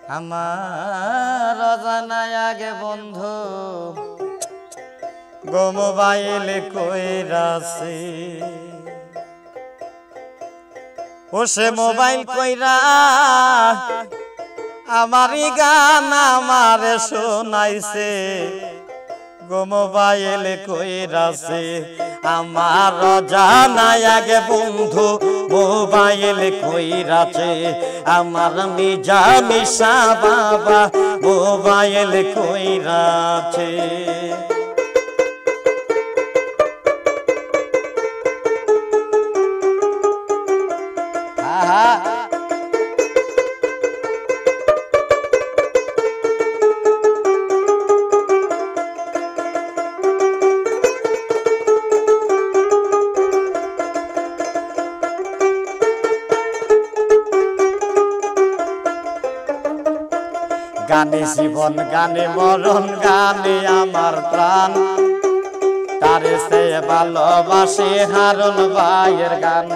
আমার অজানায় আগে বন্ধু গো মোবাইল কইরাছে ও সে মোবাইল কইরা আমারই গান আমারে শোনাইছে গো মোবাইল কইরাছে আমার জানাই আগে বন্ধু মোবাইল কইরাছে আমার মিজা মিশা বাবা মোবাইল কইরাছে গানে জীবন গানে মরণ গানে আমার প্রাণ তারে সে ভালোবাসে হারুন ভাইয়ের গান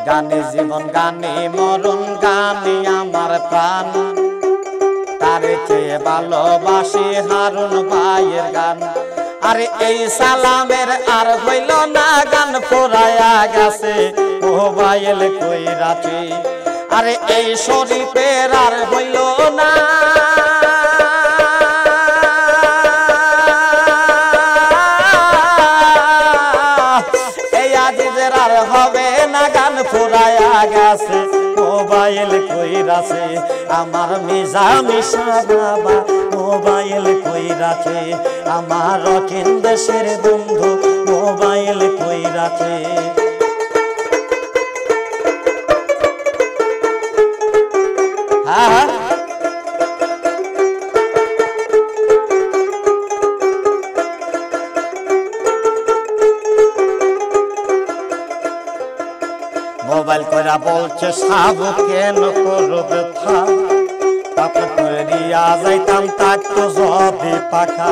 গানে জীবন গানে মরণ গানে আমার প্রাণ তারে চেয়ে ভালোবাসে হারুন ভাইয়ের গান আরে এই সালামের আর হইল না গান ফুরায়া গেছে মোবাইল কইরাছে আরে এই শরীফের আর হইল না এই আজিজের আর হবে না গান ফুরায়া গেছে মোবাইল কইরাছে আমার মিজা মিশা বাবা মোবাইল কইরাছে আমার অচিন দেশের বন্ধু মোবাইল কইরাছে মোবাইল কইরা বলছে সাব কেন করবে থা তাকে করে দিয়া যাইতাম তাকে যদি পাখা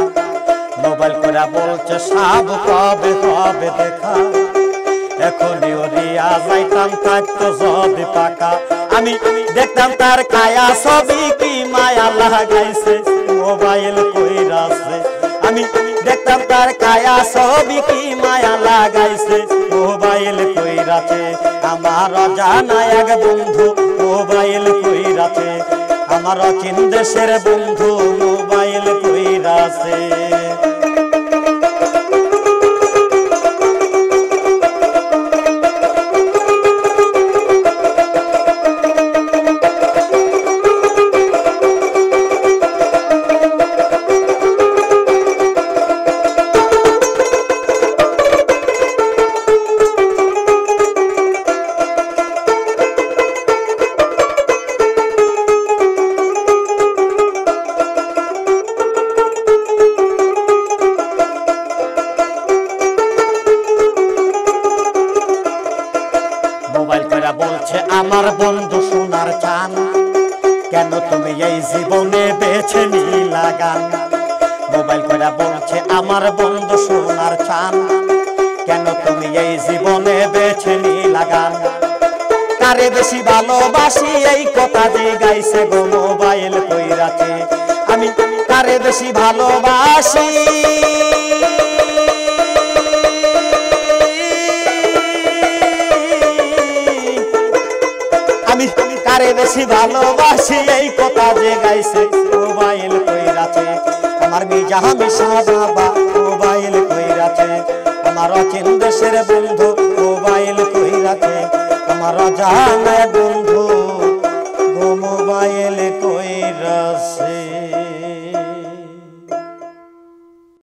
মোবাইল কইরা বলছে সাব কবে কবে দেখা এখনই দিয়া যাইতাম তাকে যদি পাখা আমি দেখতাম তার কায়া ছবি কি মায়া লাগাইছে মোবাইল কইরাছে আমি দেখতাম তার কায়া ছবি কি মায়া লাগাইছে মোবাইল কইরাছে আমার জানাই এক বন্ধু মোবাইল কইরাছে আমার অচিন দেশের বন্ধু মোবাইল কইরাছে বলছে আমার বন্ধু সোনার চান কেন তুমি এই জীবনে বেছে নিলা গান মোবাইল করে বলছে আমার বন্ধু সোনার চান কেন তুমি এই জীবনে বেছে নিলা গান কারে বেশি ভালোবাসি এই কথা যে গাইছে গো মোবাইল কইরাছে আমি কারে বেশি ভালোবাসি কারে বেশি ভালোবাসি এই কথা যে গাইছে মোবাইল কইরাছে আমার মিজা মিশা বাবা মোবাইল কইরাছে আমার অচিন দেশের বন্ধু মোবাইল কইরাছে আমার জানা বন্ধু মোবাইল কইরাছে।